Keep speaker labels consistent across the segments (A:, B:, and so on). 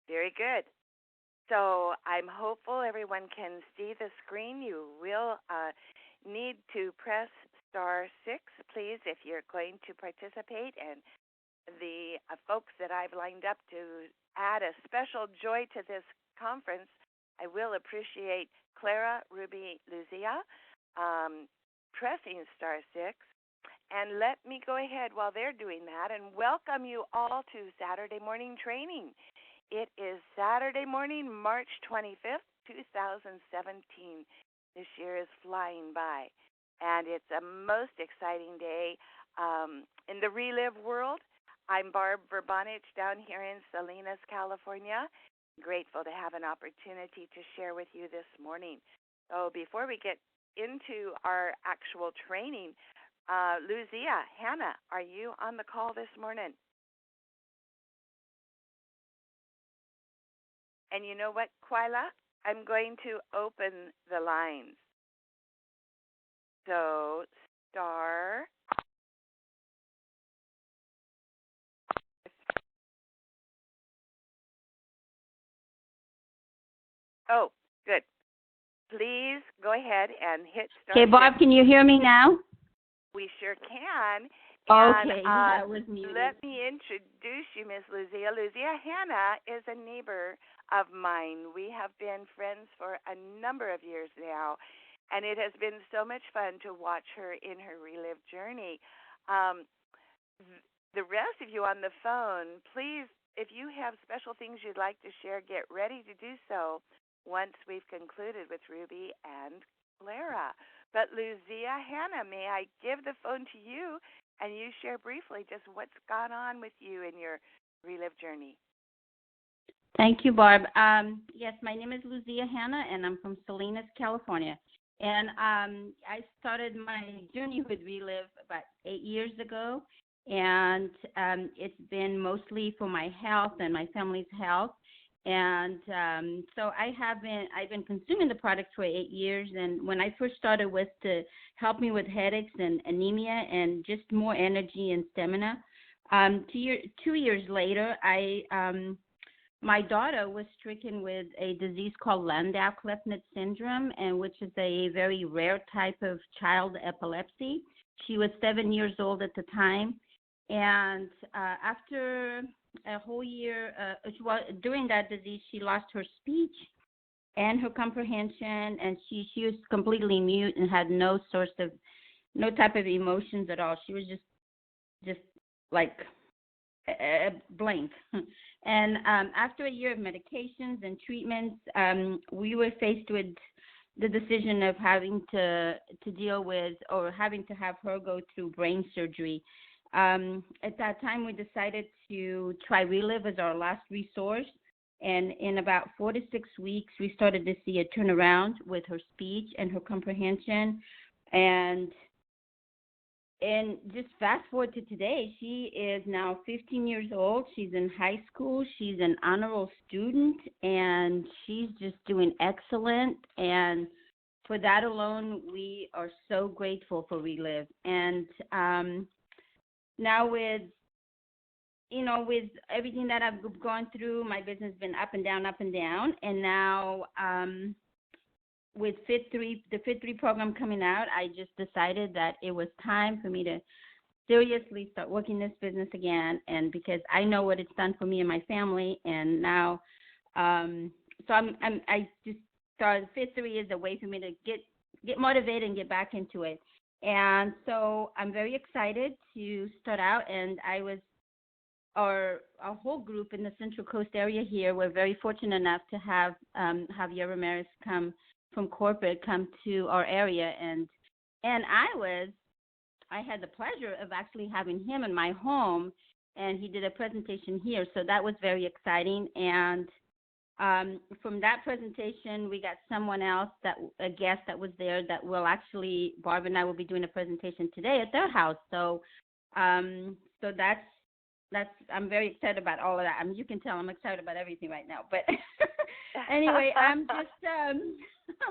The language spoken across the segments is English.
A: Very good. So I'm hopeful everyone can see the screen. You will need to press star six, please, if you're going to participate. And the folks that I've lined up to add a special joy to this conference, I will appreciate Clara, Ruby, Lucia, pressing star six. And let me go ahead while they're doing that and welcome you all to Saturday morning training. It is Saturday morning, March 25th, 2017. This year is flying by, and it's a most exciting day in the Relive world. I'm Barb Verbonich down here in Salinas, California. Grateful to have an opportunity to share with you this morning. So before we get into our actual training, Lucia, Hannah, are you on the call this morning? And you know what, Quila? I'm going to open the lines. So, star. Oh, good. Please go ahead and hit star.
B: Okay, Barb, can you hear me now?
A: We sure can.
B: Okay, that was muted.
A: Let me introduce you, Miss Lucia. Lucia Hannah is a neighbor of mine. We have been friends for a number of years now, and it has been so much fun to watch her in her Relive journey. The rest of you on the phone, please, if you have special things you'd like to share, get ready to do so once we've concluded with Ruby and Clara. But Lucia Hannah, may I give the phone to you and you share briefly just what's gone on with you in your Relive journey?
B: Thank you, Barb. Yes, my name is Lucia Hannah, and I'm from Salinas, California. And I started my journey with Relive about 8 years ago, and it's been mostly for my health and my family's health. And so I've been consuming the product for 8 years. And when I first started was to help me with headaches and anemia and just more energy and stamina. 2 years later, my daughter was stricken with a disease called Landau-Kleffner syndrome, and which is a very rare type of child epilepsy. She was 7 years old at the time. And after a whole year, during that disease, she lost her speech and her comprehension, and she was completely mute and had no type of emotions at all. She was just like a blank. And after a year of medications and treatments, we were faced with the decision of having to deal with or having to have her go through brain surgery. At that time, we decided to try Relive as our last resource, and in about 4 to 6 weeks, we started to see a turnaround with her speech and her comprehension, and just fast forward to today, she is now 15 years old. She's in high school. She's an honor roll student, and she's just doing excellent, and for that alone, we are so grateful for Relive. And now with everything that I've gone through, my business has been up and down. And now with the Fit 3 program coming out, I just decided that it was time for me to seriously start working this business again. And because I know what it's done for me and my family, and now, so I just thought Fit 3 is a way for me to get motivated and get back into it. And so I'm very excited to start out, and our whole group in the Central Coast area here, we're very fortunate enough to have Javier Ramirez come from corporate come to our area, and I had the pleasure of actually having him in my home, and he did a presentation here, so that was very exciting. And from that presentation, we got someone else, a guest that was there, that will actually, Barb and I will be doing a presentation today at their house. So so that's I'm very excited about all of that. I mean, you can tell I'm excited about everything right now. But anyway, I'm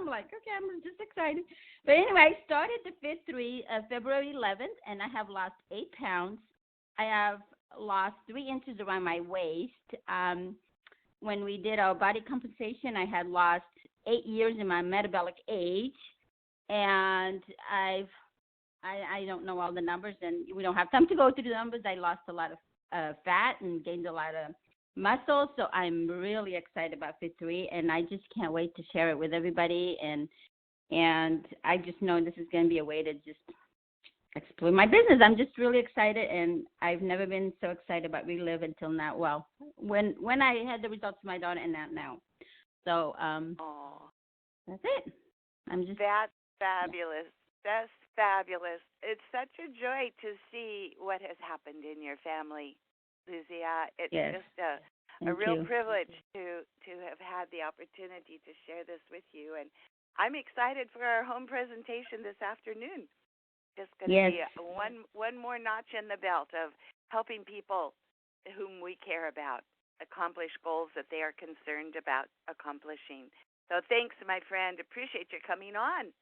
B: like, okay, I'm just excited. But anyway, I started the Fit 3 February 11th, and I have lost 8 pounds. I have lost 3 inches around my waist. when we did our body compensation, I had lost 8 years in my metabolic age, and I don't know all the numbers, and we don't have time to go through the numbers. I lost a lot of fat and gained a lot of muscle, so I'm really excited about Fit 3, and I just can't wait to share it with everybody, and I just know this is going to be a way to just explore my business. I'm just really excited, and I've never been so excited about Relive until now. Well, when I had the results of my daughter, and not now. So that's it.
A: That's fabulous. That's fabulous. It's such a joy to see what has happened in your family, Lucia. It's just a real privilege to have had the opportunity to share this with you, and I'm excited for our home presentation this afternoon. Just going to be one more notch in the belt of helping people whom we care about accomplish goals that they are concerned about accomplishing. So thanks, my friend. Appreciate you coming on.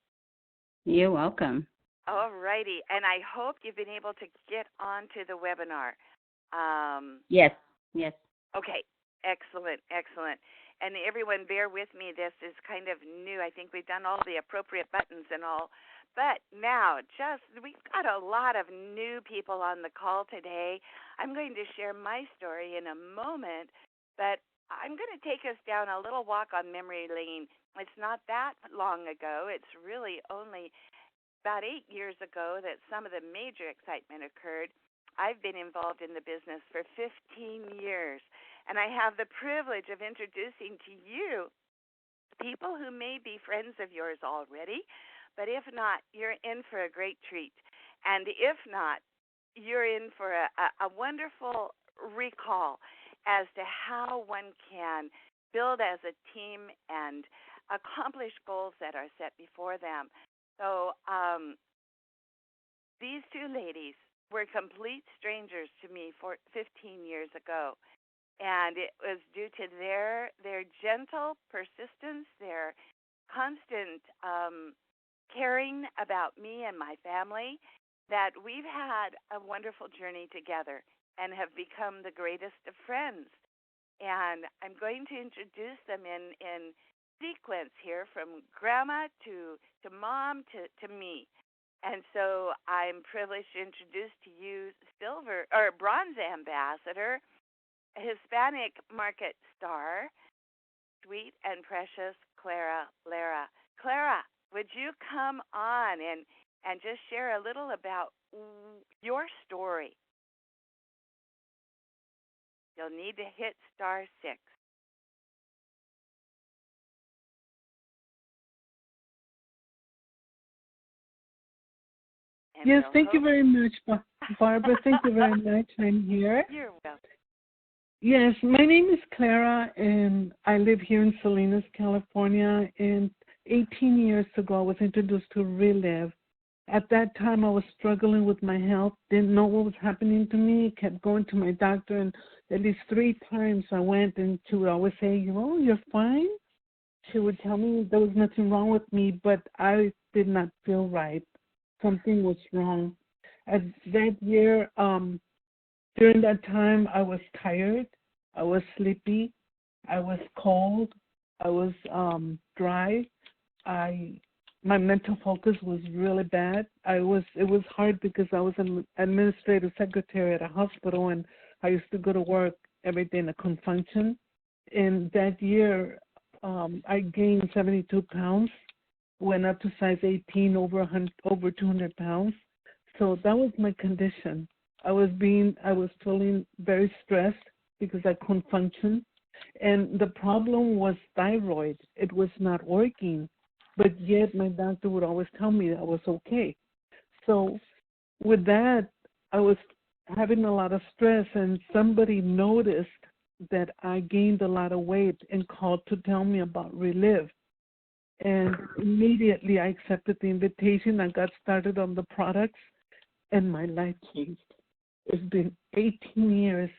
B: You're welcome.
A: All righty. And I hope you've been able to get onto the webinar.
B: Yes.
A: Okay. Excellent. And everyone, bear with me. This is kind of new. I think we've done all the appropriate buttons and all. But now, we've got a lot of new people on the call today. I'm going to share my story in a moment, but I'm going to take us down a little walk on memory lane. It's not that long ago. It's really only about 8 years ago that some of the major excitement occurred. I've been involved in the business for 15 years, and I have the privilege of introducing to you people who may be friends of yours already. But if not, you're in for a great treat. And if not, you're in for a wonderful recall as to how one can build as a team and accomplish goals that are set before them. So these two ladies were complete strangers to me 15 years ago. And it was due to their gentle persistence, their constant caring about me and my family, that we've had a wonderful journey together and have become the greatest of friends. And I'm going to introduce them in sequence here, from grandma to mom to me. And so I'm privileged to introduce to you bronze ambassador, Hispanic market star, sweet and precious Clara Lara. Clara, would you come on and just share a little about your story? You'll need to hit *6. And
C: yes, thank you very much, Barbara. Thank you very much. I'm here.
A: You're welcome.
C: Yes, my name is Clara, and I live here in Salinas, California. And 18 years ago, I was introduced to Relive. At that time, I was struggling with my health, didn't know what was happening to me, kept going to my doctor, and at least 3 times I went, and she would always say, oh, you're fine. She would tell me there was nothing wrong with me, but I did not feel right. Something was wrong. That year, during that time, I was tired, I was sleepy, I was cold, I was dry. My mental focus was really bad. It was hard because I was an administrative secretary at a hospital, and I used to go to work every day and I couldn't function. And that year, I gained 72 pounds, went up to size 18, over 200 pounds. So that was my condition. I was feeling very stressed because I couldn't function. And the problem was thyroid. It was not working. But yet my doctor would always tell me that I was okay. So with that, I was having a lot of stress, and somebody noticed that I gained a lot of weight and called to tell me about Relive. And immediately I accepted the invitation. I got started on the products, and my life changed. It's been 18 years.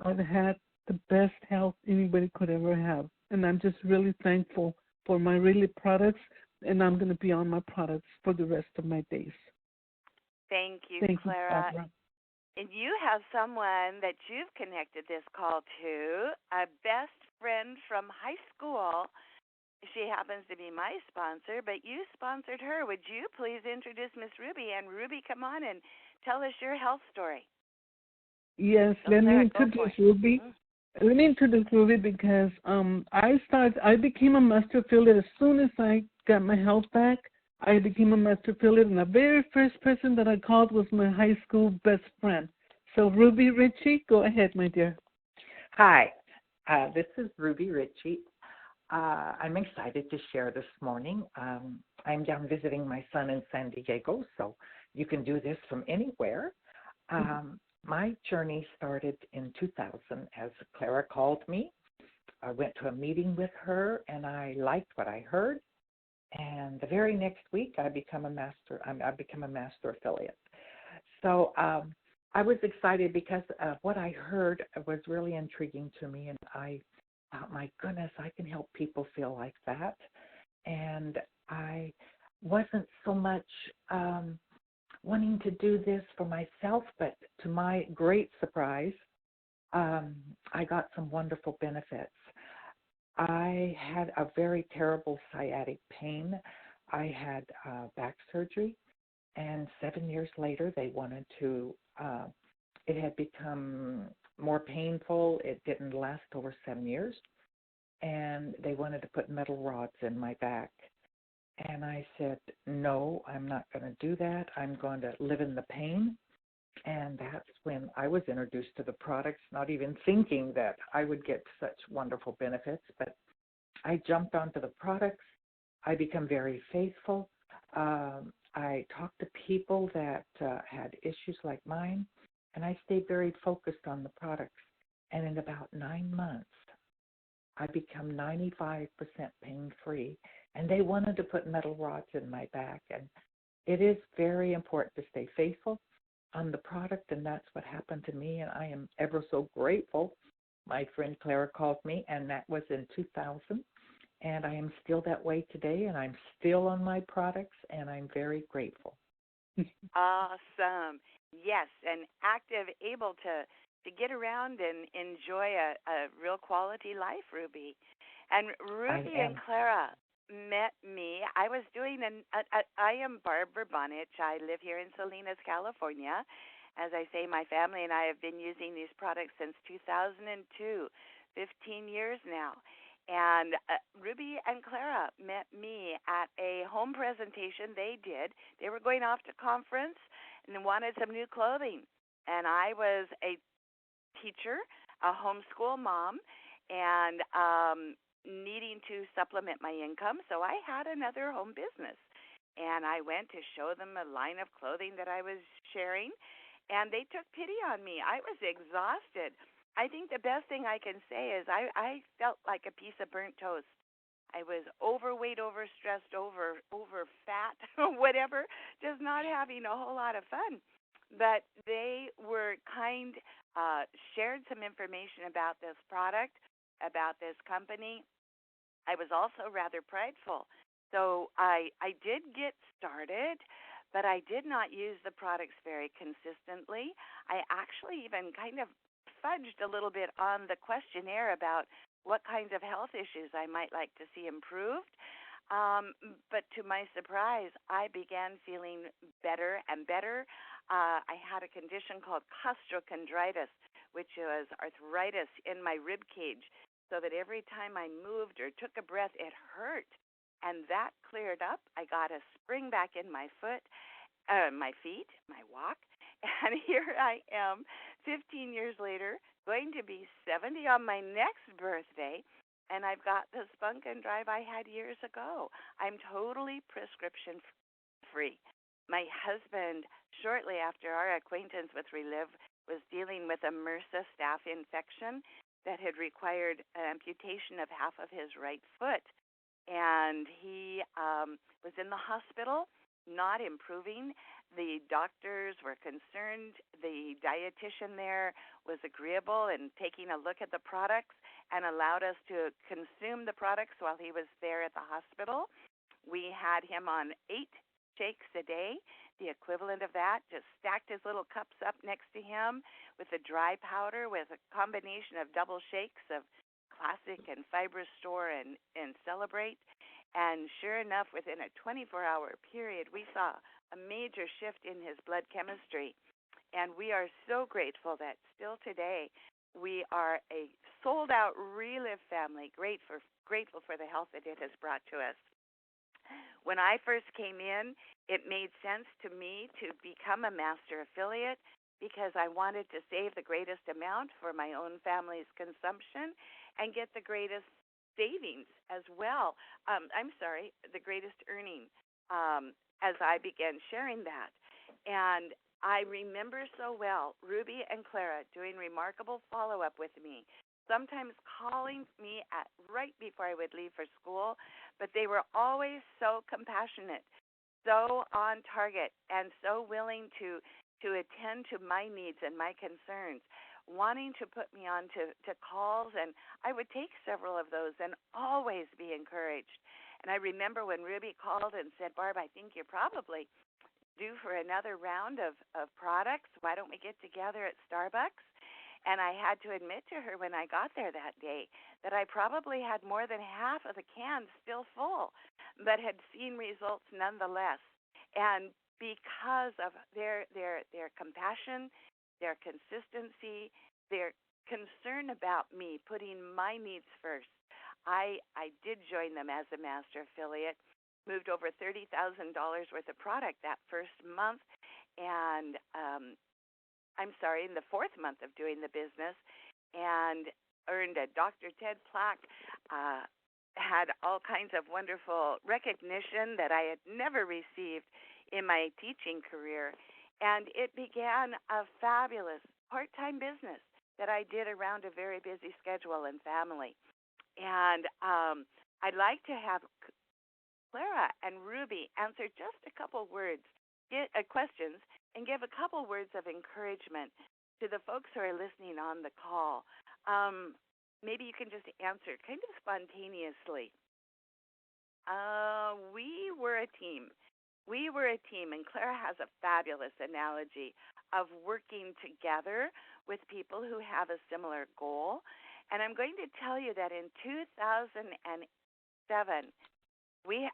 C: I've had the best health anybody could ever have. And I'm just really thankful for my Relive products, and I'm going to be on my products for the rest of my days.
A: Thank you, Clara. And you have someone that you've connected this call to, a best friend from high school. She happens to be my sponsor, but you sponsored her. Would you please introduce Miss Ruby? And Ruby, come on and tell us your health story.
C: Yes,
A: So
C: let me
A: Clara, go for
C: introduce
A: it.
C: Ruby. Let me introduce Ruby because I became a master affiliate as soon as I got my health back. I became a master affiliate, and the very first person that I called was my high school best friend. So Ruby Ritchie, go ahead, my dear.
D: Hi, this is Ruby Ritchie. I'm excited to share this morning. I'm down visiting my son in San Diego, so you can do this from anywhere. My journey started in 2000 as Clara called me. I went to a meeting with her, and I liked what I heard. And the very next week, I become a master affiliate. So I was excited because what I heard was really intriguing to me, and I thought, my goodness, I can help people feel like that. And I wasn't so much wanting to do this for myself, but to my great surprise, I got some wonderful benefits. I had a very terrible sciatic pain. I had back surgery, and 7 years later, they wanted to, it had become more painful. It didn't last over 7 years, and they wanted to put metal rods in my back. And I said, no, I'm not going to do that. I'm going to live in the pain. And that's when I was introduced to the products, not even thinking that I would get such wonderful benefits. But I jumped onto the products. I become very faithful. I talked to people that had issues like mine, and I stayed very focused on the products. And in about 9 months, I become 95% pain-free. And they wanted to put metal rods in my back. And it is very important to stay faithful on the product, and that's what happened to me, and I am ever so grateful. My friend Clara called me, and that was in 2000, and I am still that way today, and I'm still on my products, and I'm very grateful.
A: Awesome. Yes, and active, able to get around and enjoy a real quality life, Ruby. And Ruby and Clara met me. I was doing I am Barb Verbonich. I live here in Salinas, California. As I say, my family and I have been using these products since 2002, 15 years now. And Ruby and Clara met me at a home presentation they did. They were going off to conference and wanted some new clothing. And I was a teacher, a homeschool mom, and needing to supplement my income. So I had another home business. And I went to show them a line of clothing that I was sharing, and they took pity on me. I was exhausted. I think the best thing I can say is I felt like a piece of burnt toast. I was overweight, overstressed, over fat, whatever, just not having a whole lot of fun. But they were kind, shared some information about this product, about this company. I was also rather prideful. So I did get started, but I did not use the products very consistently. I actually even kind of fudged a little bit on the questionnaire about what kinds of health issues I might like to see improved. But to my surprise, I began feeling better and better. I had a condition called costochondritis, which was arthritis in my rib cage, so that every time I moved or took a breath, it hurt. And that cleared up. I got a spring back in my my feet, my walk. And here I am, 15 years later, going to be 70 on my next birthday, and I've got the spunk and drive I had years ago. I'm totally prescription free. My husband, shortly after our acquaintance with Relive, was dealing with a MRSA staph infection that had required an amputation of half of his right foot. And he was in the hospital, not improving. The doctors were concerned. The dietitian there was agreeable in taking a look at the products and allowed us to consume the products while he was there at the hospital. We had him on 8 shakes a day, the equivalent of that, just stacked his little cups up next to him with the dry powder with a combination of double shakes of Classic and Fibrous Store and Celebrate. And sure enough, within a 24-hour period, we saw a major shift in his blood chemistry. And we are so grateful that still today we are a sold-out Relive family, grateful for the health that it has brought to us. When I first came in, it made sense to me to become a master affiliate because I wanted to save the greatest amount for my own family's consumption and get the greatest savings as well. The greatest earning as I began sharing that. And I remember so well Ruby and Clara doing remarkable follow-up with me, sometimes calling me right before I would leave for school, but they were always so compassionate, so on target, and so willing to attend to my needs and my concerns, wanting to put me on to calls, and I would take several of those and always be encouraged. And I remember when Ruby called and said, Barb, I think you're probably due for another round of products. Why don't we get together at Starbucks? And I had to admit to her when I got there that day that I probably had more than half of the cans still full, but had seen results nonetheless. And because of their compassion, their consistency, their concern about me, putting my needs first, I did join them as a master affiliate, moved over $30,000 worth of product that first month, and in the fourth month of doing the business, and earned a Dr. Ted plaque, had all kinds of wonderful recognition that I had never received in my teaching career, and it began a fabulous part-time business that I did around a very busy schedule and family. And I'd like to have Clara and Ruby answer just a couple questions and give a couple words of encouragement to the folks who are listening on the call. Maybe you can just answer kind of spontaneously. We were a team. We were a team, and Clara has a fabulous analogy of working together with people who have a similar goal. And I'm going to tell you that in 2007,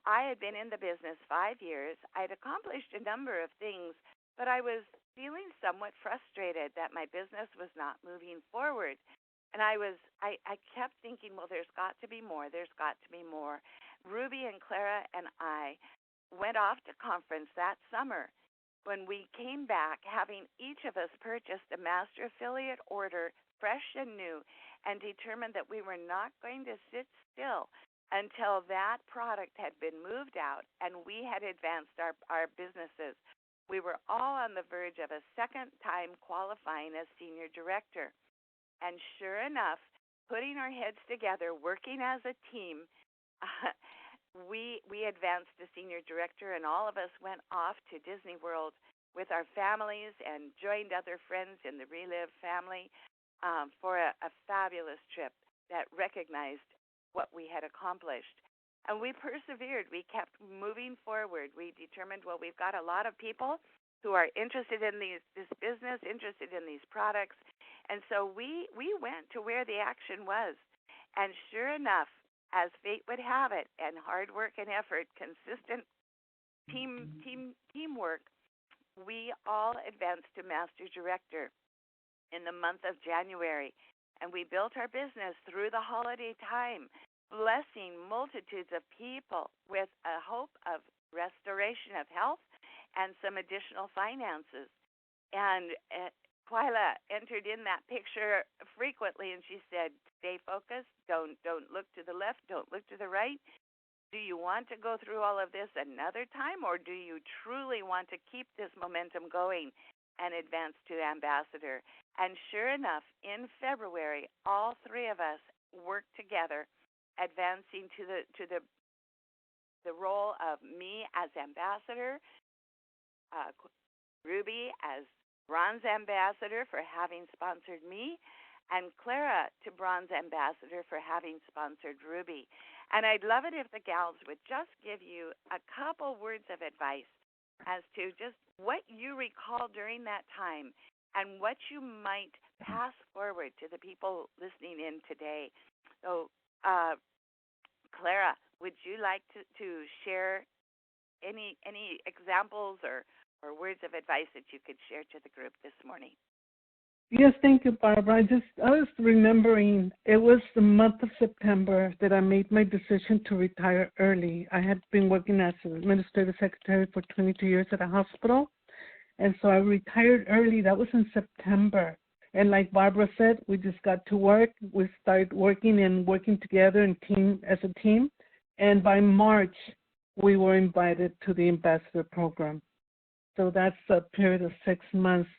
A: I had been in the business 5 years. I had accomplished a number of things, but I was feeling somewhat frustrated that my business was not moving forward. And I kept thinking, well, there's got to be more. There's got to be more. Ruby and Clara and I went off to conference that summer. When we came back, having each of us purchased a master affiliate order, fresh and new, and determined that we were not going to sit still until that product had been moved out and we had advanced our businesses. We were all on the verge of a second time qualifying as senior director. And sure enough, putting our heads together, working as a team, we advanced to senior director, and all of us went off to Disney World with our families and joined other friends in the Relive family for a fabulous trip that recognized what we had accomplished. And we persevered. We kept moving forward. We determined, well, we've got a lot of people who are interested in this business, interested in these products. And so we went to where the action was. And sure enough, as fate would have it, and hard work and effort, consistent teamwork, we all advanced to master director in the month of January. And we built our business through the holiday time, blessing multitudes of people with a hope of restoration of health and some additional finances. And Twyla entered in that picture frequently, and she said, stay focused, don't look to the left, don't look to the right. Do you want to go through all of this another time, or do you truly want to keep this momentum going and advance to ambassador? And sure enough, in February, all three of us worked together, advancing to the role of me as ambassador, Ruby as bronze ambassador for having sponsored me, and Clara to bronze ambassador for having sponsored Ruby. And I'd love it if the gals would just give you a couple words of advice as to just what you recall during that time and what you might pass forward to the people listening in today. So, Clara, would you like to share any examples or words of advice that you could share to the group this morning?
C: Yes, thank you, Barbara. I was remembering it was the month of September that I made my decision to retire early. I had been working as an administrative secretary for 22 years at a hospital, and so I retired early. That was in September. And like Barbara said, we just got to work. We started working together as a team. And by March, we were invited to the ambassador program. So that's a period of 6 months.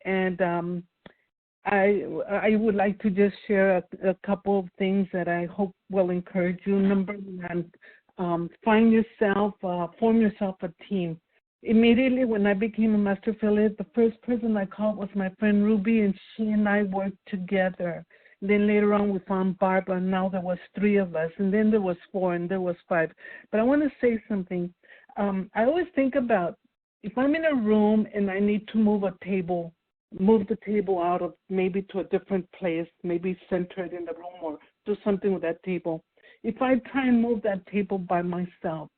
C: And I would like to just share a couple of things that I hope will encourage you. Number one, form yourself a team. Immediately when I became a master affiliate, the first person I called was my friend Ruby, and she and I worked together. Then later on we found Barb, and now there was 3 of us, and then there was 4, and there was 5. But I want to say something. I always think about if I'm in a room and I need to move the table out of maybe to a different place, maybe center it in the room or do something with that table. If I try and move that table by myself,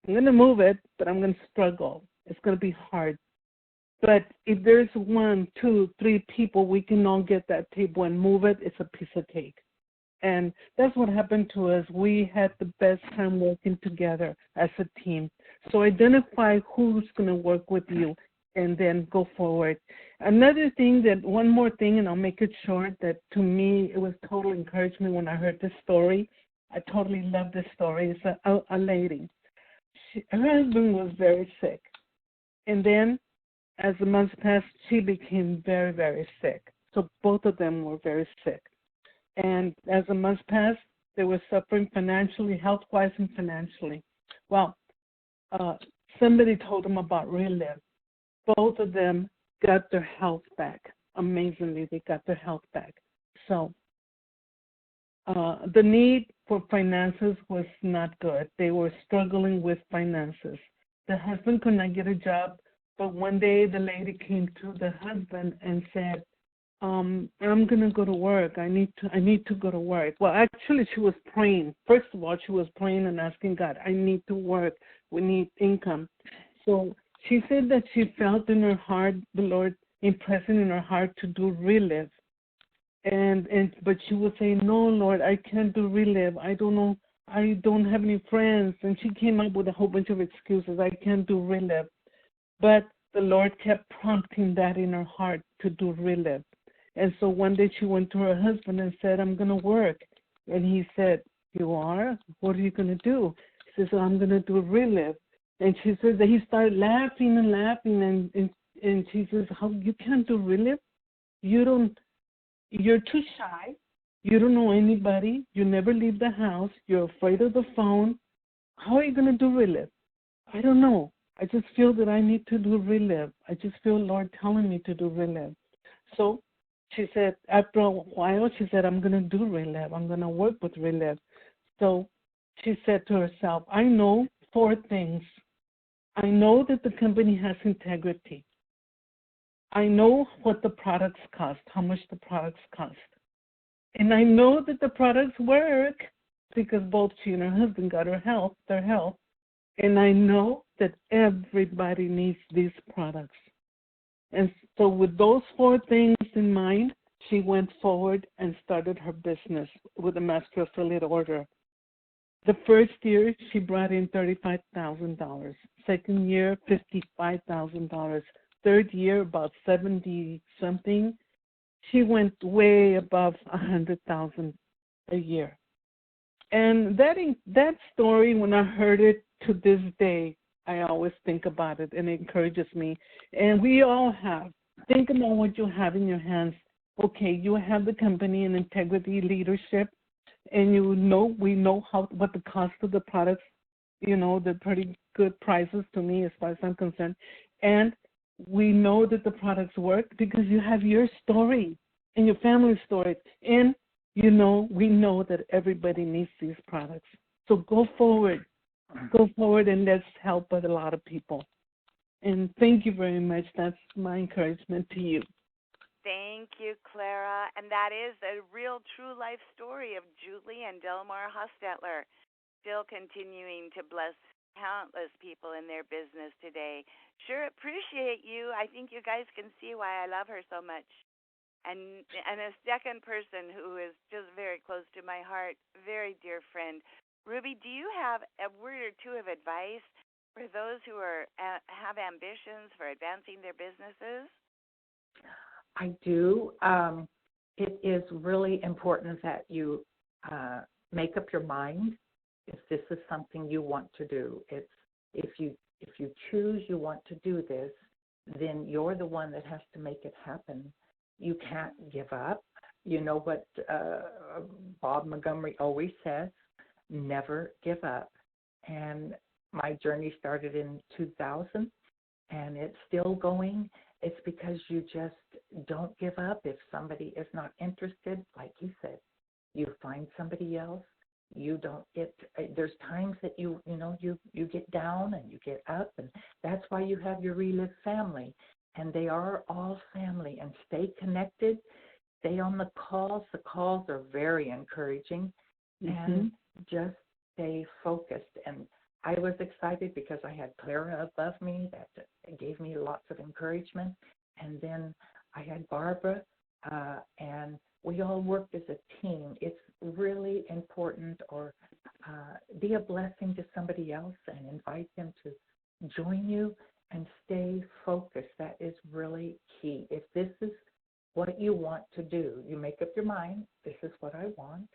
C: I'm going to move it, but I'm going to struggle. It's going to be hard. But if there's 1, 2, 3 people, we can all get that table and move it. It's a piece of cake. And that's what happened to us. We had the best time working together as a team. So identify who's going to work with you and then go forward. Another thing one more thing, and I'll make it short, that to me it was total encouragement when I heard this story. I totally love this story. It's a lady. Her husband was very sick. And then as the months passed, she became very, very sick. So both of them were very sick. And as the months passed, they were suffering financially, health-wise and financially. Well, somebody told them about Relive. Both of them got their health back. Amazingly, they got their health back. So the need for finances was not good. They were struggling with finances. The husband could not get a job, but one day the lady came to the husband and said, I'm going to go to work. I need to go to work. Well, actually, she was praying. First of all, she was praying and asking God, I need to work. We need income. So she said that she felt in her heart, the Lord impressing in her heart to do Relive. But she would say, no, Lord, I can't do Relive. I don't know. I don't have any friends. And she came up with a whole bunch of excuses. I can't do Relive. But the Lord kept prompting that in her heart to do Relive. And so one day she went to her husband and said, I'm going to work. And he said, you are? What are you going to do? She says, I'm going to do Relive. And she says that he started laughing and laughing. And she says, how you can't do Relive? You're too shy. You don't know anybody. You never leave the house. You're afraid of the phone. How are you going to do Relive? I don't know. I just feel that I need to do Relive. I just feel Lord telling me to do Relive. So she said, after a while, she said, I'm going to do Relive. I'm going to work with Relive. So she said to herself, I know 4 things. I know that the company has integrity. I know what the products cost, how much the products cost. And I know that the products work because both she and her husband got their health. And I know that everybody needs these products. And so with those 4 things in mind, she went forward and started her business with a master affiliate order. The first year, she brought in $35,000. Second year, $55,000. Third year, about 70-something. She went way above $100,000 a year. And that story, when I heard it to this day, I always think about it, and it encourages me. And we all have. Think about what you have in your hands. Okay, you have the company and integrity leadership, and we know what the cost of the products, they're pretty good prices to me as far as I'm concerned. And we know that the products work because you have your story and your family story. And, we know that everybody needs these products. So go forward and let's help a lot of people. And thank you very much. That's my encouragement to you.
A: Thank you, Clara. And that is a real true life story of Julie and Delmar Hostetler, still continuing to bless countless people in their business today. Sure appreciate you. I think you guys can see why I love her so much. And a second person who is just very close to my heart, very dear friend, Ruby. Do you have a word or two of advice for those who have ambitions for advancing their businesses?
D: I do. It is really important that you make up your mind if this is something you want to do. It's if you choose you want to do this, then you're the one that has to make it happen. You can't give up. You know what Bob Montgomery always says, never give up. And my journey started in 2000, and it's still going. It's because you just don't give up. If somebody is not interested, like you said, you find somebody else. You don't get. There's times that you get down and you get up, and that's why you have your Relive family, and they are all family. And stay connected. Stay on the calls. The calls are very encouraging, and just stay focused. And I was excited because I had Clara above me that gave me lots of encouragement. And then I had Barbara, and we all worked as a team. It's really important, or be a blessing to somebody else and invite them to join you and stay focused. That is really key. If this is what you want to do, you make up your mind, this is what I want.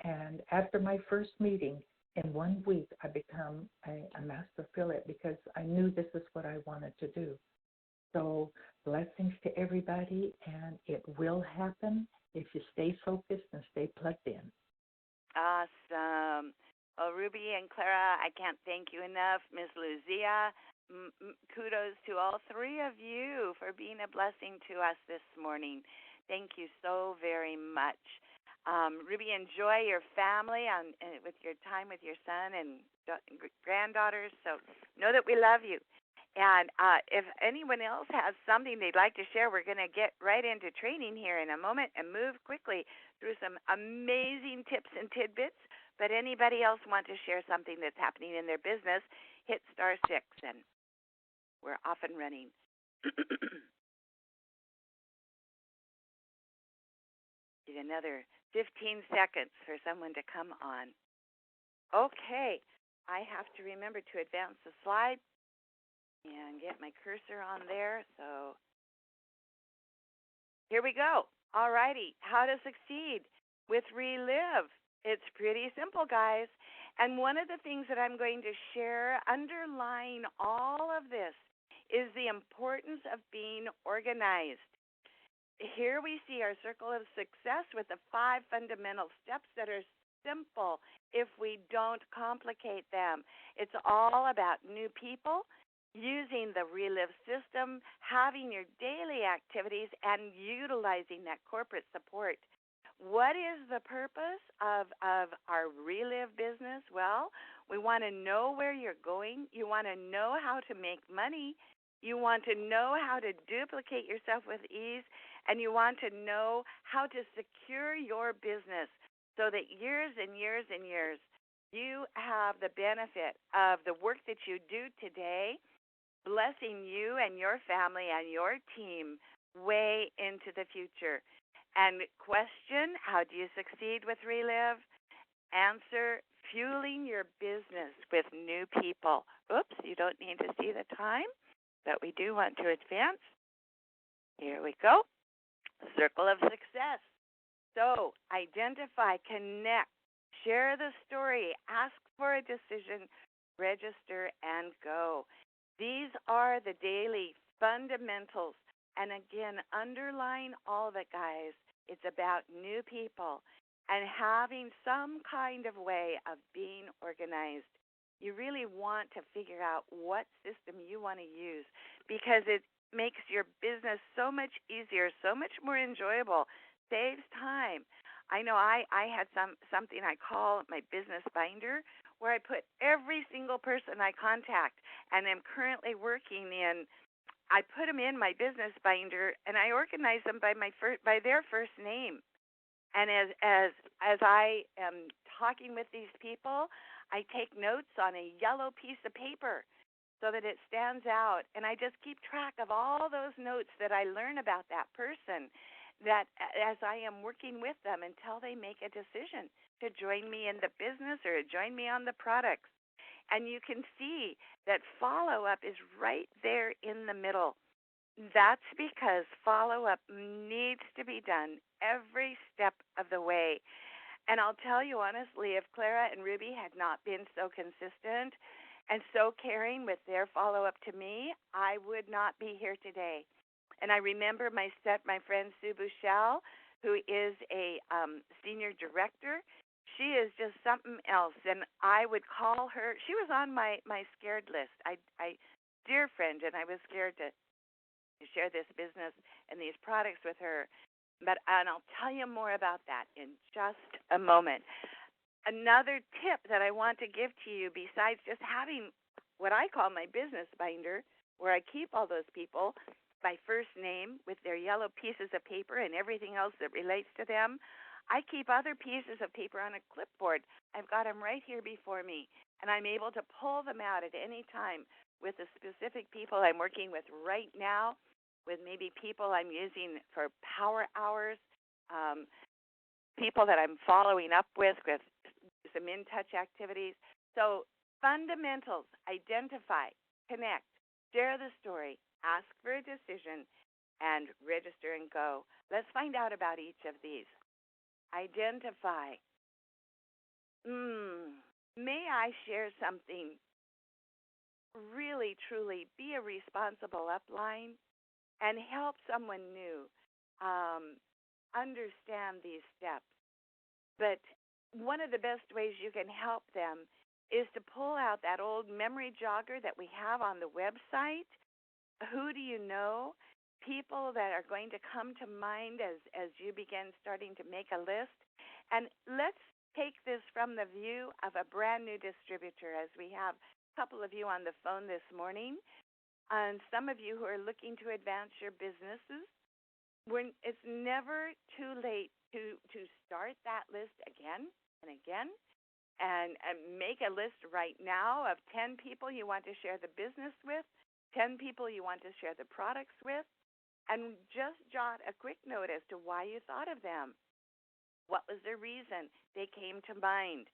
D: And after my first meeting, in 1 week, I become a master affiliate because I knew this is what I wanted to do. So blessings to everybody, and it will happen if you stay focused and stay plugged in.
A: Awesome. Well, Ruby and Clara, I can't thank you enough. Miss Lucia, kudos to all three of you for being a blessing to us this morning. Thank you so very much. Ruby, enjoy your family with your time with your son and granddaughters. So know that we love you. And if anyone else has something they'd like to share, we're going to get right into training here in a moment and move quickly through some amazing tips and tidbits. But anybody else want to share something that's happening in their business, hit *6, and we're off and running. Get another 15 seconds for someone to come on. Okay, I have to remember to advance the slide and get my cursor on there. So here we go. All righty, how to succeed with Relive. It's pretty simple, guys. And one of the things that I'm going to share underlying all of this is the importance of being organized. Here we see our circle of success with the 5 fundamental steps that are simple if we don't complicate them. It's all about new people, using the Relive system, having your daily activities, and utilizing that corporate support. What is the purpose of our Relive business? Well, we want to know where you're going. You want to know how to make money. You want to know how to duplicate yourself with ease. And you want to know how to secure your business so that years and years and years you have the benefit of the work that you do today, blessing you and your family and your team way into the future. And question, how do you succeed with Relive? Answer, fueling your business with new people. Oops, you don't need to see the time, but we do want to advance. Here we go. Circle of success. So identify, connect, share the story, ask for a decision, register, and go. These are the daily fundamentals. And again, underlying all of it, guys, it's about new people and having some kind of way of being organized. You really want to figure out what system you want to use because it makes your business so much easier, so much more enjoyable, saves time. I know I had something I call my business binder, where I put every single person I contact and am currently working in. I put them in my business binder, and I organize them by by their first name. And as I am talking with these people, I take notes on a yellow piece of paper so that it stands out, and I just keep track of all those notes that I learn about that person, that as I am working with them until they make a decision to join me in the business or join me on the products. And you can see that follow up is right there in the middle. That's because follow up needs to be done every step of the way. And I'll tell you honestly, if Clara and Ruby had not been so consistent and so caring with their follow up to me, I would not be here today. And I remember my friend Sue Bouchel, who is a senior director. She is just something else. And I would call her. She was on my scared list. Dear friend, and I was scared to share this business and these products with her. And I'll tell you more about that in just a moment. Another tip that I want to give to you, besides just having what I call my business binder, where I keep all those people by first name with their yellow pieces of paper and everything else that relates to them, I keep other pieces of paper on a clipboard. I've got them right here before me, and I'm able to pull them out at any time with the specific people I'm working with right now, with maybe people I'm using for power hours, people that I'm following up with some in-touch activities. So fundamentals: identify, connect, share the story, ask for a decision, and register and go. Let's find out about each of these. Identify. May I share something? Really, truly be a responsible upline and help someone new understand these steps. But one of the best ways you can help them is to pull out that old memory jogger that we have on the website. Who do you know? People that are going to come to mind as you begin starting to make a list. And let's take this from the view of a brand new distributor, as we have a couple of you on the phone this morning, and some of you who are looking to advance your businesses. It's never too late to start that list again and again, and make a list right now of 10 people you want to share the business with, 10 people you want to share the products with, and just jot a quick note as to why you thought of them. What was the reason they came to mind?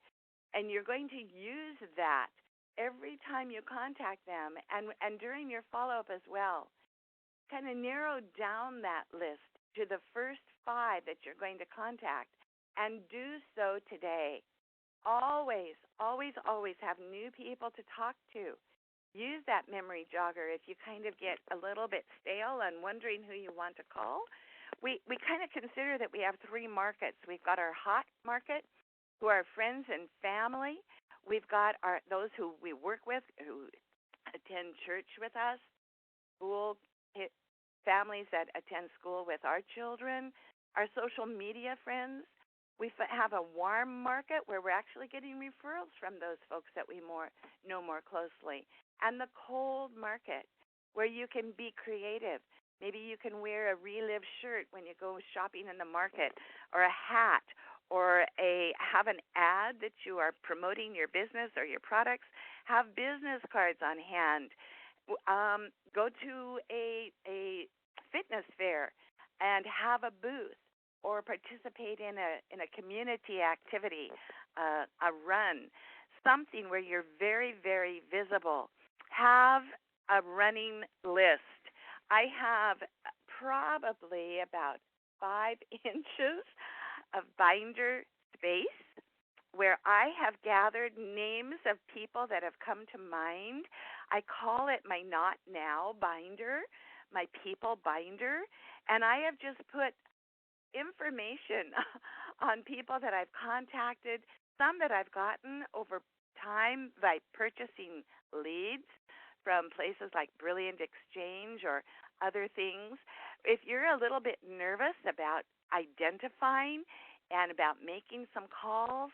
A: And you're going to use that every time you contact them, and during your follow-up as well. Kind of narrow down that list to the first 5 that you're going to contact, and do so today. Always, always, always have new people to talk to. Use that memory jogger if you kind of get a little bit stale and wondering who you want to call. We kind of consider that we have 3 markets. We've got our hot market, who are friends and family. We've got those who we work with, who attend church with us, school families that attend school with our children, our social media friends. We have a warm market where we're actually getting referrals from those folks that we know more closely. And the cold market, where you can be creative. Maybe you can wear a Relive shirt when you go shopping in the market, or a hat, or have an ad that you are promoting your business or your products. Have business cards on hand. Go to a fitness fair and have a booth, or participate in a community activity, a run, something where you're very, very visible. Have a running list. I have probably about 5 inches of binder space where I have gathered names of people that have come to mind. I call it my Not Now binder, my people binder, and I have just put information on people that I've contacted, some that I've gotten over time by purchasing leads from places like Brilliant Exchange or other things. If you're a little bit nervous about identifying and about making some calls.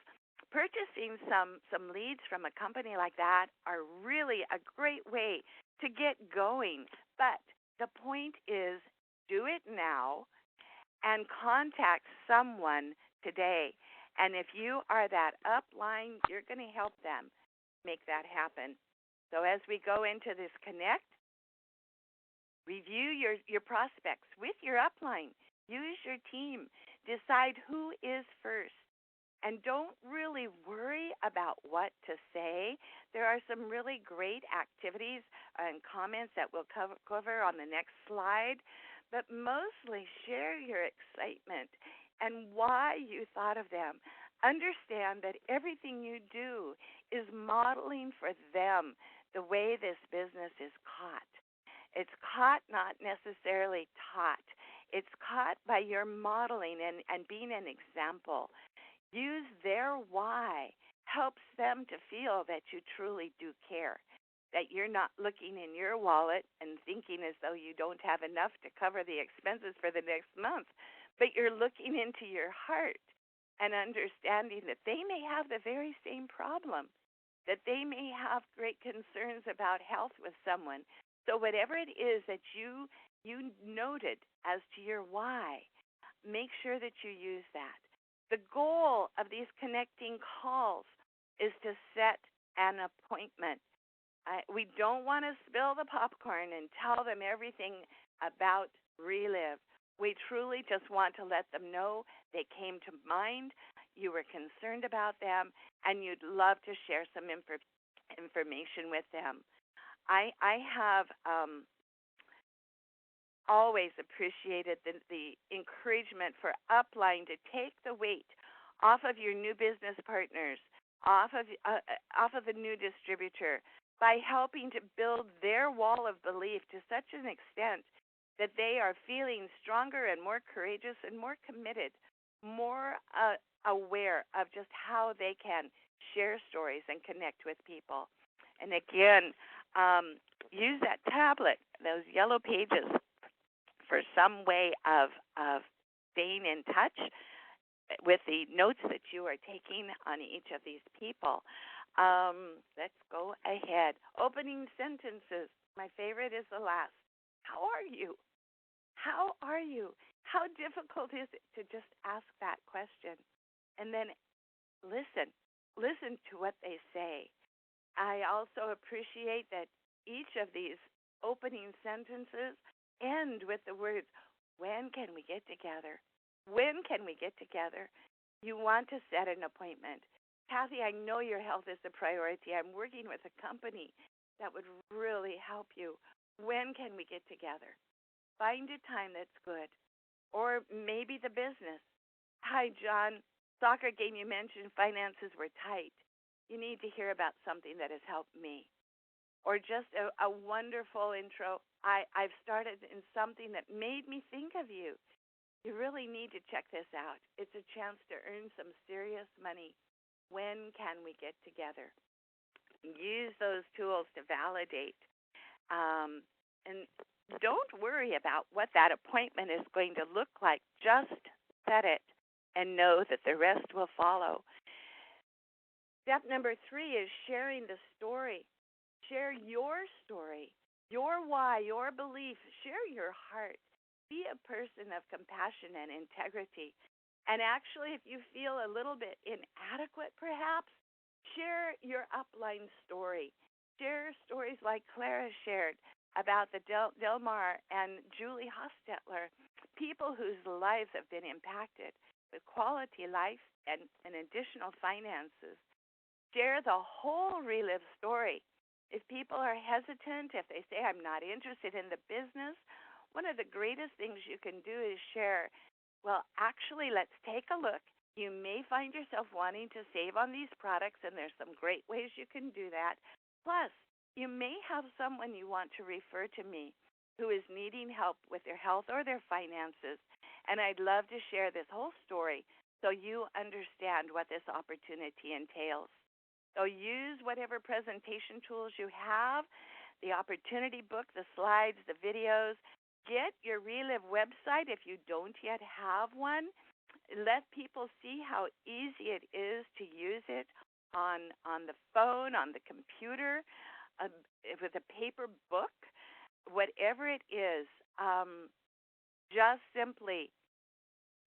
A: Purchasing some leads from a company like that are really a great way to get going. But the point is, do it now and contact someone today. And if you are that upline, you're going to help them make that happen. So as we go into this connect, review your prospects with your upline. Use your team. Decide who is first. And don't really worry about what to say. There are some really great activities and comments that we'll cover on the next slide. But mostly share your excitement and why you thought of them. Understand that everything you do is modeling for them the way this business is caught. It's caught, not necessarily taught. It's caught by your modeling and being an example. Use their why helps them to feel that you truly do care, that you're not looking in your wallet and thinking as though you don't have enough to cover the expenses for the next month, but you're looking into your heart and understanding that they may have the very same problem, that they may have great concerns about health with someone. So whatever it is that you noted as to your why, make sure that you use that. The goal of these connecting calls is to set an appointment. We don't want to spill the popcorn and tell them everything about Relive. We truly just want to let them know they came to mind, you were concerned about them, and you'd love to share some information with them. I have always appreciated the encouragement for upline to take the weight off of your new business partners, off of the new distributor, by helping to build their wall of belief to such an extent that they are feeling stronger and more courageous and more committed, more aware of just how they can share stories and connect with people. And again, use that tablet, those yellow pages, for some way of staying in touch with the notes that you are taking on each of these people. Let's go ahead. Opening sentences. My favorite is the last. How are you? How are you? How difficult is it to just ask that question? And then listen. Listen to what they say. I also appreciate that each of these opening sentences end with the words, when can we get together? When can we get together? You want to set an appointment. Kathy, I know your health is a priority. I'm working with a company that would really help you. When can we get together? Find a time that's good. Or maybe the business. Hi, John. Soccer game you mentioned, finances were tight. You need to hear about something that has helped me. Or just a wonderful intro. I've started in something that made me think of you. You really need to check this out. It's a chance to earn some serious money. When can we get together? Use those tools to validate. And don't worry about what that appointment is going to look like. Just set it and know that the rest will follow. Step number 3 is sharing the story. Share your story, your why, your belief. Share your heart. Be a person of compassion and integrity. And actually, if you feel a little bit inadequate, perhaps, share your upline story. Share stories like Clara shared about the Delmar and Julie Hostetler, people whose lives have been impacted with quality life and additional finances. Share the whole Relive story. If people are hesitant, if they say, I'm not interested in the business, one of the greatest things you can do is share, well, actually, let's take a look. You may find yourself wanting to save on these products, and there's some great ways you can do that. Plus, you may have someone you want to refer to me who is needing help with their health or their finances, and I'd love to share this whole story so you understand what this opportunity entails. So use whatever presentation tools you have, the opportunity book, the slides, the videos. Get your Relive website if you don't yet have one. let people see how easy it is to use it on the phone, on the computer, uh, with a paper book, whatever it is. Just simply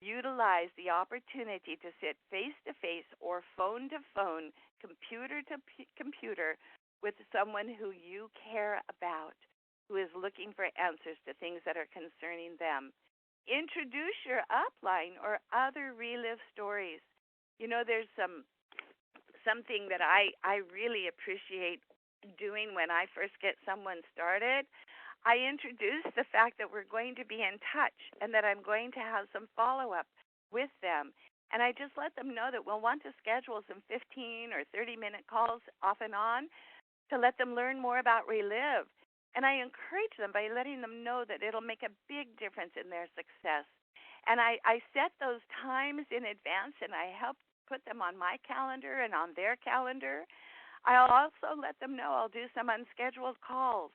A: utilize the opportunity to sit face to face or phone to phone, computer to computer with someone who you care about, who is looking for answers to things that are concerning them. Introduce your upline or other relive stories. You know, there's something that I really appreciate doing when I first get someone started. I introduce the fact that we're going to be in touch and that I'm going to have some follow up with them. And I just let them know that we'll want to schedule some 15 or 30-minute calls off and on to let them learn more about Relive. And I encourage them by letting them know that it'll make a big difference in their success. And I set those times in advance and I help put them on my calendar and on their calendar. I'll also let them know I'll do some unscheduled calls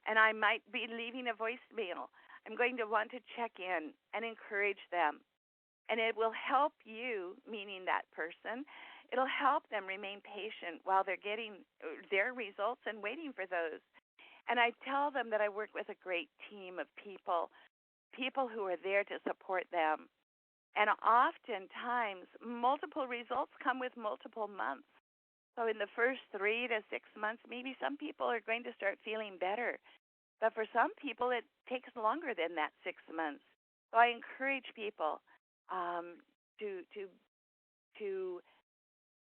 A: and I might be leaving a voicemail. I'm going to want to check in and encourage them. And it will help you, meaning that person, it'll help them remain patient while they're getting their results and waiting for those. And I tell them that I work with a great team of people, people who are there to support them. And oftentimes, multiple results come with multiple months. So in the first 3 to 6 months, maybe some people are going to start feeling better. But for some people, it takes longer than that 6 months. So I encourage people to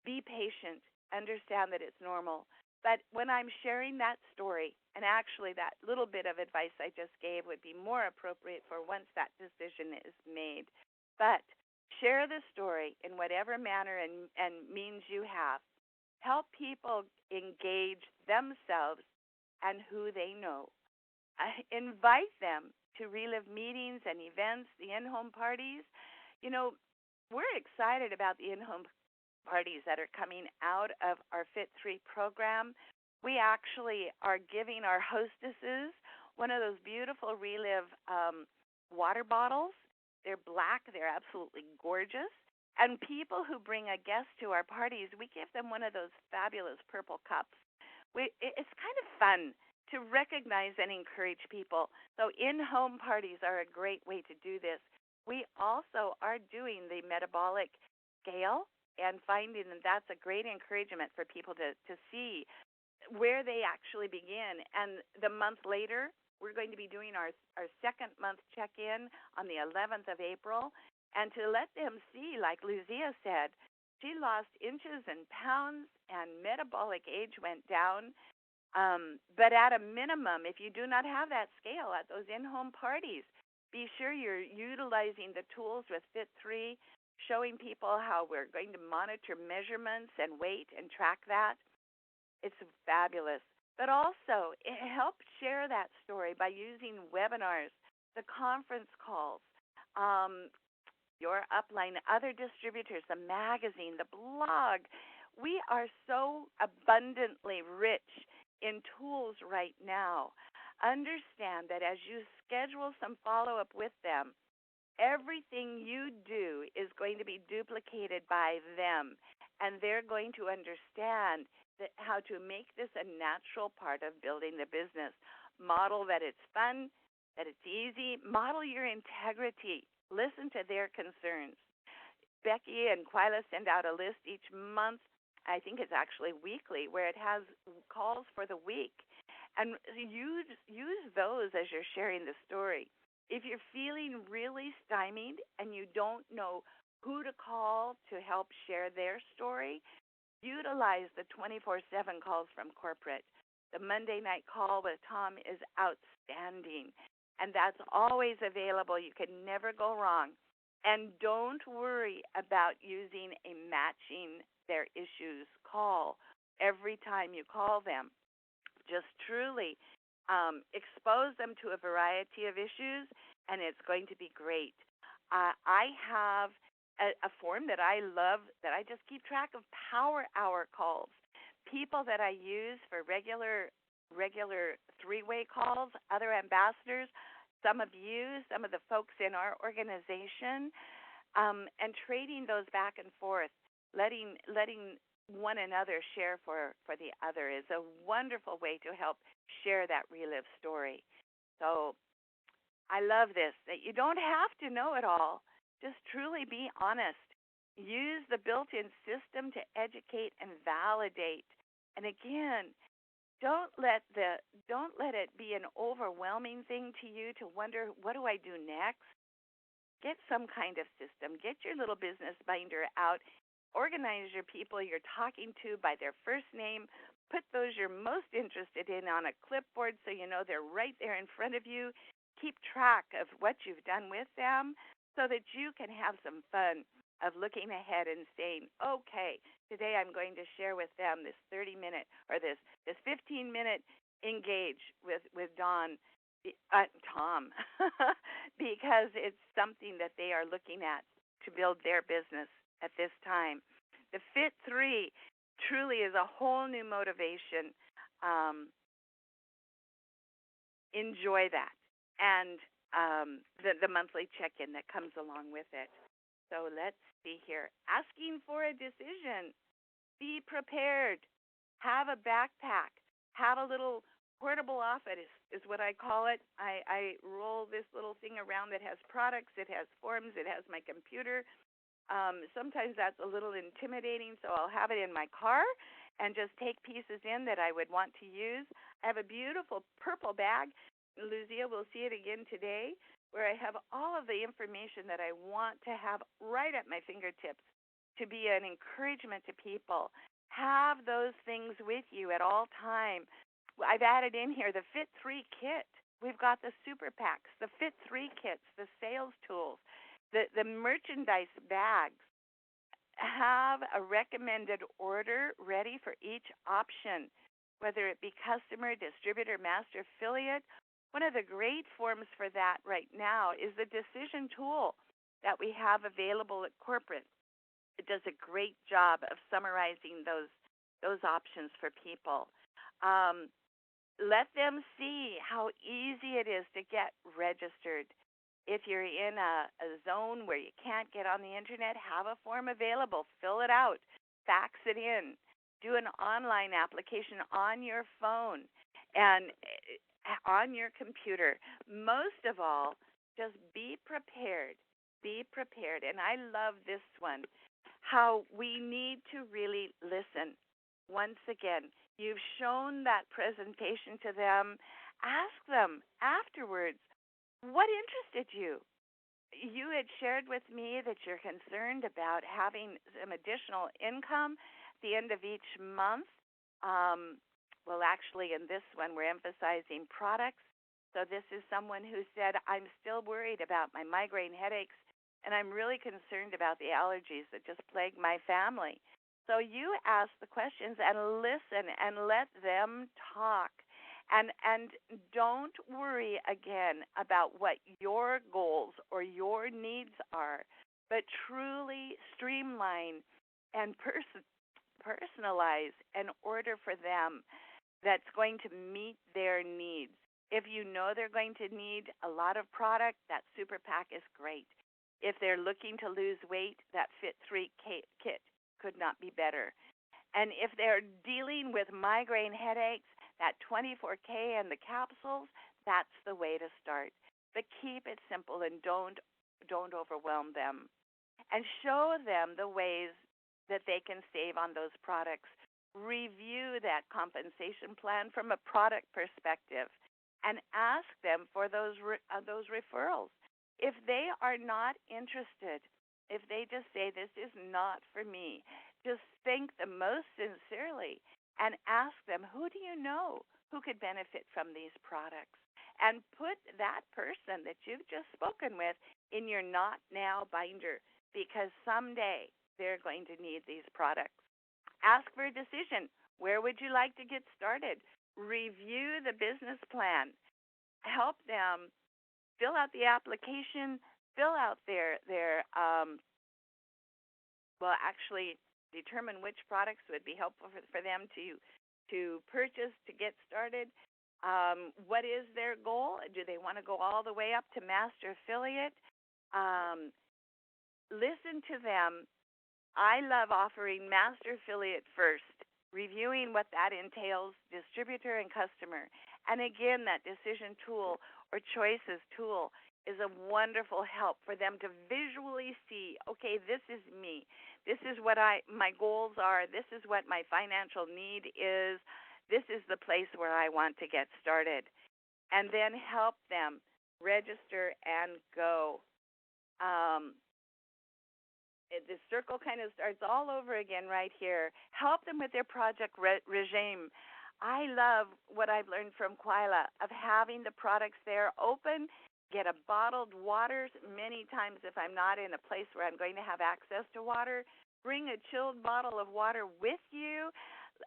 A: be patient, understand that it's normal. But when I'm sharing that story, and actually that little bit of advice I just gave would be more appropriate for once that decision is made. But share the story in whatever manner and means you have. Help people engage themselves and who they know. Invite them to relive meetings and events, the in-home parties. You know, we're excited about the in-home parties that are coming out of our Fit 3 program. We actually are giving our hostesses one of those beautiful Relive water bottles. They're black. They're absolutely gorgeous. And people who bring a guest to our parties, we give them one of those fabulous purple cups. It's kind of fun to recognize and encourage people. So in-home parties are a great way to do this. We also are doing the metabolic scale and finding that that's a great encouragement for people to see where they actually begin. And the month later, we're going to be doing our second month check-in on the 11th of April. And to let them see, like Lucia said, she lost inches and pounds and metabolic age went down. But at a minimum, if you do not have that scale at those in-home parties, be sure you're utilizing the tools with Fit 3, showing people how we're going to monitor measurements and weight and track that. It's fabulous. But also, it helps share that story by using webinars, the conference calls, your upline, other distributors, the magazine, the blog. We are so abundantly rich in tools right now. Understand that as you schedule some follow-up with them, everything you do is going to be duplicated by them, and they're going to understand how to make this a natural part of building the business. Model that it's fun, that it's easy. Model your integrity. Listen to their concerns. Becky and Quila send out a list each month. I think it's actually weekly, where it has calls for the week. And use those as you're sharing the story. If you're feeling really stymied and you don't know who to call to help share their story, utilize the 24/7 calls from corporate. The Monday night call with Tom is outstanding, and that's always available. You can never go wrong. And don't worry about using a matching their issues call every time you call them. Just truly expose them to a variety of issues, and it's going to be great. I have a form that I love that I just keep track of power hour calls, people that I use for regular three-way calls, other ambassadors, some of you, some of the folks in our organization. and trading those back and forth, letting one another share for the other is a wonderful way to help share that relive story. So I love this, that you don't have to know it all. Just truly be honest. Use the built-in system to educate and validate. And again, don't let it be an overwhelming thing to you to wonder, what do I do next? Get some kind of system. Get your little business binder out. Organize your people you're talking to by their first name. Put those you're most interested in on a clipboard so you know they're right there in front of you. Keep track of what you've done with them so that you can have some fun of looking ahead and saying, okay, today I'm going to share with them this 30-minute or this 15-minute engage with Tom, because it's something that they are looking at to build their business at this time. The Fit 3 truly is a whole new motivation. Enjoy that. And the monthly check-in that comes along with it. So let's see here. Asking for a decision. Be prepared. Have a backpack. Have a little portable office is what I call it. I roll this little thing around that has products, it has forms, it has my computer. Sometimes that's a little intimidating, so I'll have it in my car and just take pieces in that I would want to use. I have a beautiful purple bag. Lucia will see it again today, where I have all of the information that I want to have right at my fingertips to be an encouragement to people. Have those things with you at all time. I've added in here the Fit 3 kit. We've got the super packs, the Fit 3 kits, the sales tools, the merchandise bags. Have a recommended order ready for each option, whether it be customer, distributor, master, affiliate. One of the great forms for that right now is the decision tool that we have available at corporate. It does a great job of summarizing those options for people. Let them see how easy it is to get registered. If you're in a zone where you can't get on the internet, have a form available. Fill it out. Fax it in. Do an online application on your phone and on your computer. Most of all, just be prepared. Be prepared. And I love this one, how we need to really listen. Once again, you've shown that presentation to them. Ask them afterwards, what interested you? You had shared with me that you're concerned about having some additional income at the end of each month. Well, actually, in this one, we're emphasizing products. So this is someone who said, I'm still worried about my migraine headaches, and I'm really concerned about the allergies that just plague my family. So you ask the questions and listen and let them talk. And don't worry again about what your goals or your needs are, but truly streamline and personalize an order for them that's going to meet their needs. If you know they're going to need a lot of product, that super pack is great. If they're looking to lose weight, that Fit 3 kit could not be better. And if they're dealing with migraine headaches, that 24K and the capsules, that's the way to start. But keep it simple and don't overwhelm them. And show them the ways that they can save on those products. Review that compensation plan from a product perspective and ask them for those referrals. If they are not interested, if they just say, this is not for me, just thank them most sincerely and ask them, who do you know who could benefit from these products? And put that person that you've just spoken with in your not now binder, because someday they're going to need these products. Ask for a decision. Where would you like to get started? Review the business plan. Help them fill out the application, fill out their actually determine which products would be helpful for them to purchase to get started. What is their goal? Do they want to go all the way up to master affiliate? listen to them. I love offering master affiliate first, reviewing what that entails, distributor and customer. And again, that decision tool or choices tool is a wonderful help for them to visually see, okay, this is me. This is what my goals are. This is what my financial need is. This is the place where I want to get started. And then help them register and go. Um, the circle kind of starts all over again right here. Help them with their project regime. I love what I've learned from Quila of having the products there open, get a bottled water many times if I'm not in a place where I'm going to have access to water. Bring a chilled bottle of water with you.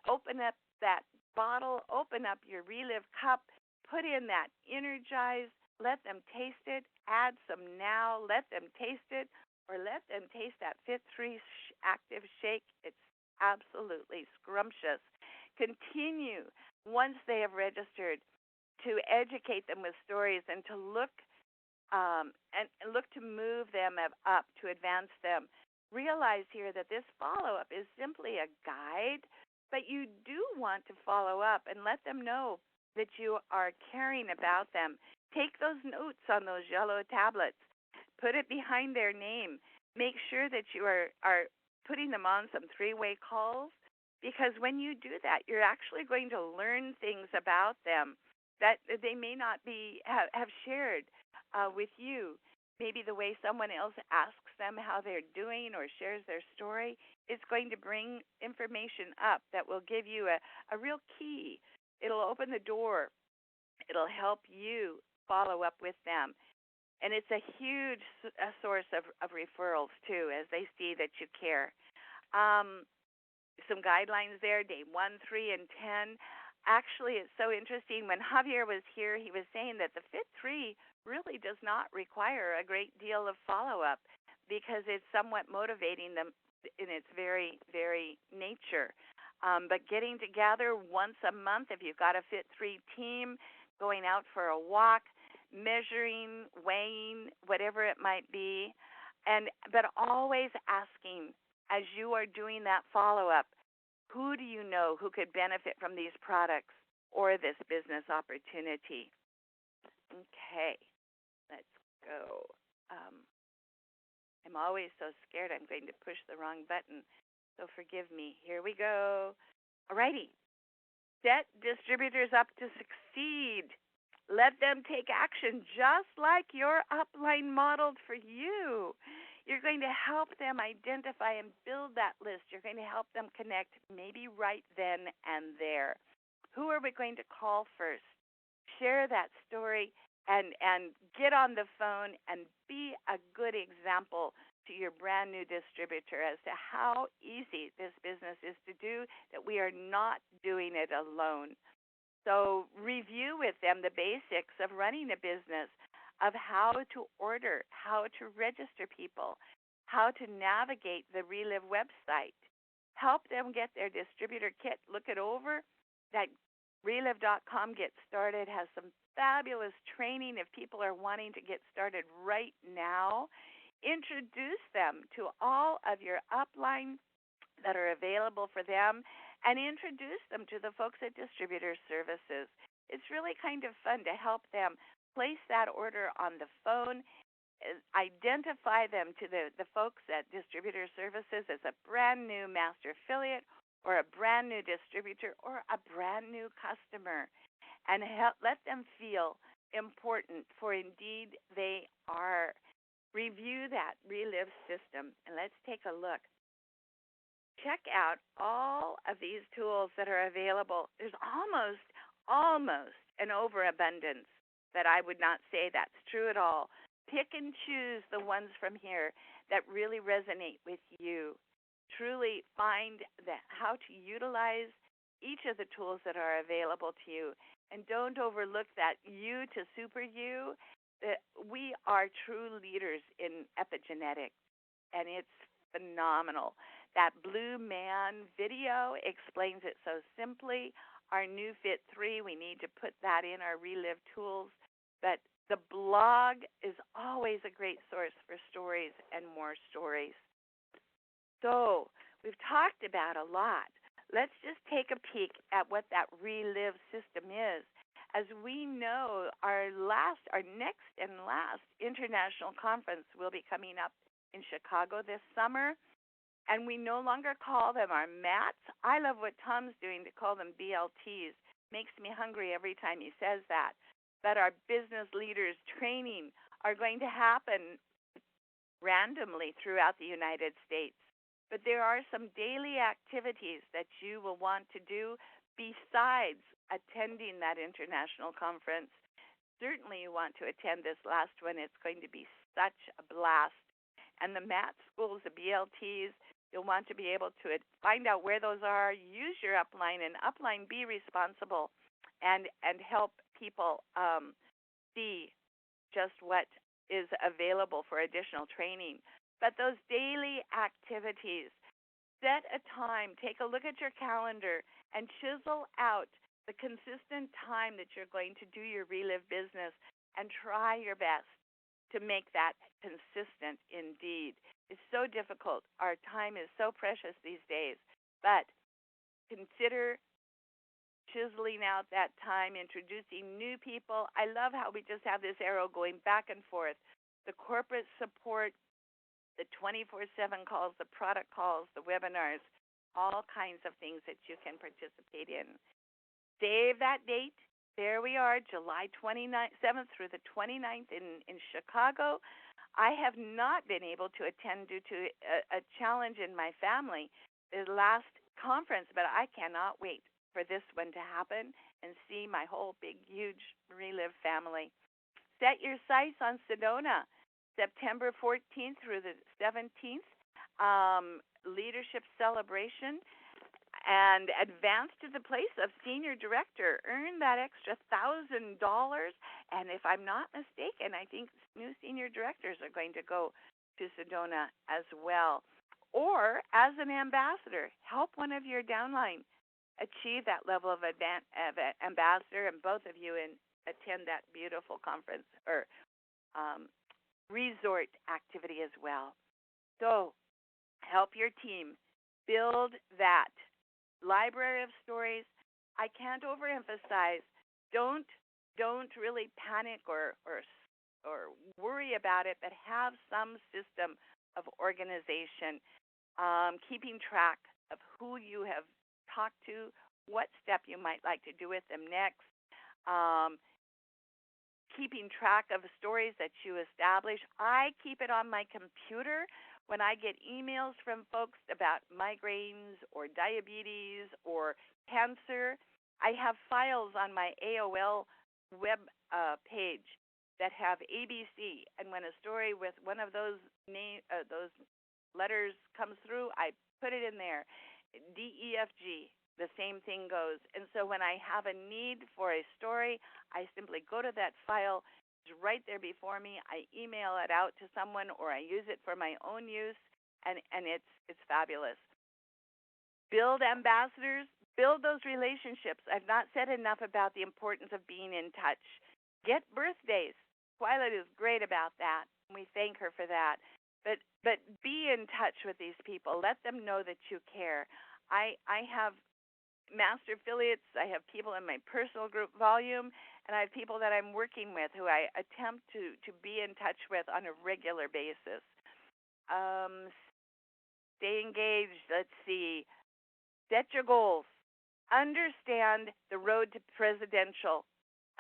A: Open up that bottle, open up your Relive cup, put in that Energize, let them taste it, add some now, let them taste it, or let them taste that Fit3 Active Shake. It's absolutely scrumptious. Continue, once they have registered, to educate them with stories and to look to move them up, to advance them. Realize here that this follow-up is simply a guide, but you do want to follow up and let them know that you are caring about them. Take those notes on those yellow tablets. Put it behind their name. Make sure that you are putting them on some three-way calls, because when you do that, you're actually going to learn things about them that they may not have shared with you. Maybe the way someone else asks them how they're doing or shares their story is going to bring information up that will give you a real key. It'll open the door. It'll help you follow up with them. And it's a huge source of referrals, too, as they see that you care. Some guidelines there, day 1, 3, and 10. Actually, it's so interesting. When Javier was here, he was saying that the Fit3 really does not require a great deal of follow-up because it's somewhat motivating them in its very, very nature. But getting together once a month, if you've got a Fit3 team, going out for a walk, measuring, weighing, whatever it might be, but always asking, as you are doing that follow-up, who do you know who could benefit from these products or this business opportunity? Okay, let's go. I'm always so scared I'm going to push the wrong button, so forgive me. Here we go. All righty. Set distributors up to succeed. Let them take action just like your upline modeled for you. You're going to help them identify and build that list. You're going to help them connect maybe right then and there. Who are we going to call first? Share that story and get on the phone and be a good example to your brand new distributor as to how easy this business is to do, that we are not doing it alone. So review with them the basics of running a business, of how to order, how to register people, how to navigate the Relive website. Help them get their distributor kit. Look it over. That Relive.com Get Started has some fabulous training if people are wanting to get started right now. Introduce them to all of your upline that are available for them, and introduce them to the folks at Distributor Services. It's really kind of fun to help them place that order on the phone, identify them to the folks at Distributor Services as a brand new master affiliate or a brand new distributor or a brand new customer, and let them feel important, for indeed they are. Review that Relive system, and let's take a look. Check out all of these tools that are available. There's almost an overabundance, that I would not say that's true at all. Pick and choose the ones from here that really resonate with you. Truly find how to utilize each of the tools that are available to you. And don't overlook that you to super you. We are true leaders in epigenetics, and it's phenomenal. That Blue Man video explains it so simply. Our new Fit3, we need to put that in our Relive tools. But The blog is always a great source for stories and more stories. So we've talked about a lot. Let's just take a peek at what that relive system is. As we know, our next and last international conference will be coming up in Chicago this summer, and we no longer call them our MATs. I love what Tom's doing to call them BLTs. Makes me hungry every time he says that. But our business leaders training are going to happen randomly throughout the United States. But there are some daily activities that you will want to do besides attending that international conference. Certainly you want to attend this last one. It's going to be such a blast. And the MAT schools, the BLTs, you'll want to be able to find out where those are, use your upline, and upline be responsible and help people see just what is available for additional training. But those daily activities, set a time, take a look at your calendar, and chisel out the consistent time that you're going to do your Relive business, and try your best to make that consistent indeed. It's so difficult. Our time is so precious these days. But consider chiseling out that time, introducing new people. I love how we just have this arrow going back and forth. The corporate support, the 24/7 calls, the product calls, the webinars, all kinds of things that you can participate in. Save that date. There we are, July 27th through the 29th in Chicago. I have not been able to attend due to a challenge in my family, the last conference, but I cannot wait for this one to happen and see my whole big, huge Relive family. Set your sights on Sedona, September 14th through the 17th, leadership celebration, and advance to the place of senior director. Earn that extra $1,000, and if I'm not mistaken, I think new senior directors are going to go to Sedona as well. Or as an ambassador, help one of your downline achieve that level of ambassador, and both of you attend that beautiful conference or resort activity as well. So help your team build that library of stories. I can't overemphasize, don't really panic or worry about it, but have some system of organization, keeping track of who you have talked to, what step you might like to do with them next, keeping track of the stories that you establish. I keep it on my computer. When I get emails from folks about migraines or diabetes or cancer, I have files on my AOL web page that have ABC, and when a story with one of those letters comes through, I put it in there. DEFG, the same thing goes. And so when I have a need for a story, I simply go to that file. It's right there before me. I email it out to someone, or I use it for my own use, and it's fabulous. Build ambassadors, build those relationships. I've not said enough about the importance of being in touch. Get birthdays. Twyla is great about that. We thank her for that. But be in touch with these people. Let them know that you care. I have master affiliates. I have people in my personal group volume, and I have people that I'm working with who I attempt to be in touch with on a regular basis. Stay engaged. Let's see. Set your goals. Understand the road to presidential.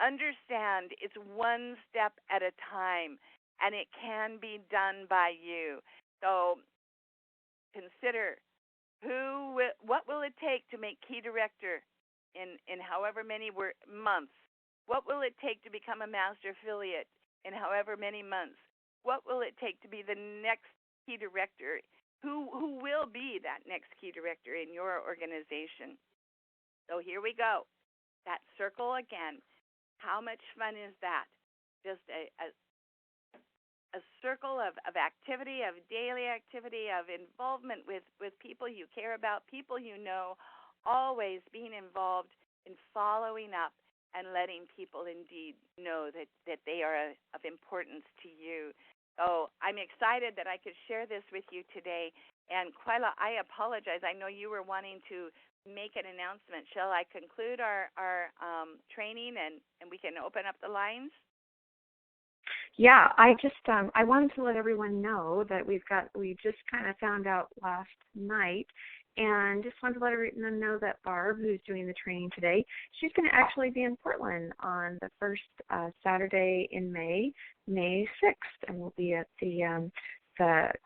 A: Understand it's one step at a time, and it can be done by you. So consider what will it take to make key director in however many months? What will it take to become a master affiliate in however many months? What will it take to be the next key director? Who will be that next key director in your organization? So here we go. That circle again. How much fun is that? Just a circle of activity, of daily activity, of involvement with people you care about, people you know, always being involved in following up and letting people indeed know that they are of importance to you. So I'm excited that I could share this with you today. And Quila, I apologize. I know you were wanting to make an announcement. Shall I conclude our training and we can open up the lines?
E: Yeah, I just I wanted to let everyone know that we just kind of found out last night, and just wanted to let everyone know that Barb, who's doing the training today, she's going to actually be in Portland on the first Saturday in May, May 6th, and we'll be at the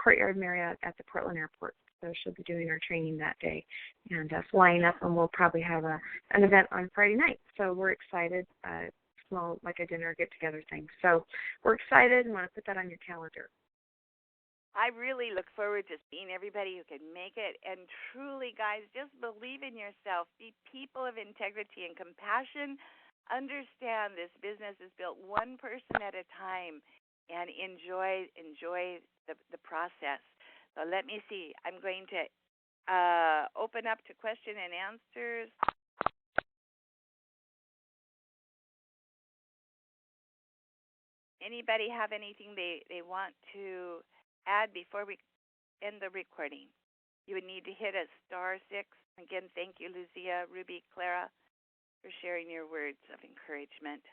E: Courtyard Marriott at the Portland Airport. So she'll be doing her training that day and flying up, and we'll probably have an event on Friday night. So we're excited. Small, like a dinner get-together thing. So we're excited and want to put that on your calendar.
A: I really look forward to seeing everybody who can make it. And truly, guys, just believe in yourself. Be people of integrity and compassion. Understand this business is built one person at a time, and enjoy the process. So let me see. I'm going to open up to question and answers. Anybody have anything they want to add before we end the recording? You would need to hit a *6. Again, thank you, Lucia, Ruby, Clara, for sharing your words of encouragement.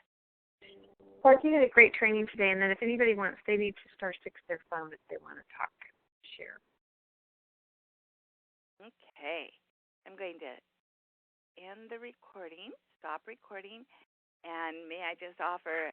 E: Well, you did a great training today, and then if anybody wants, they need to *6 their phone if they want to talk, share.
A: Okay. I'm going to end the recording, stop recording, and may I just offer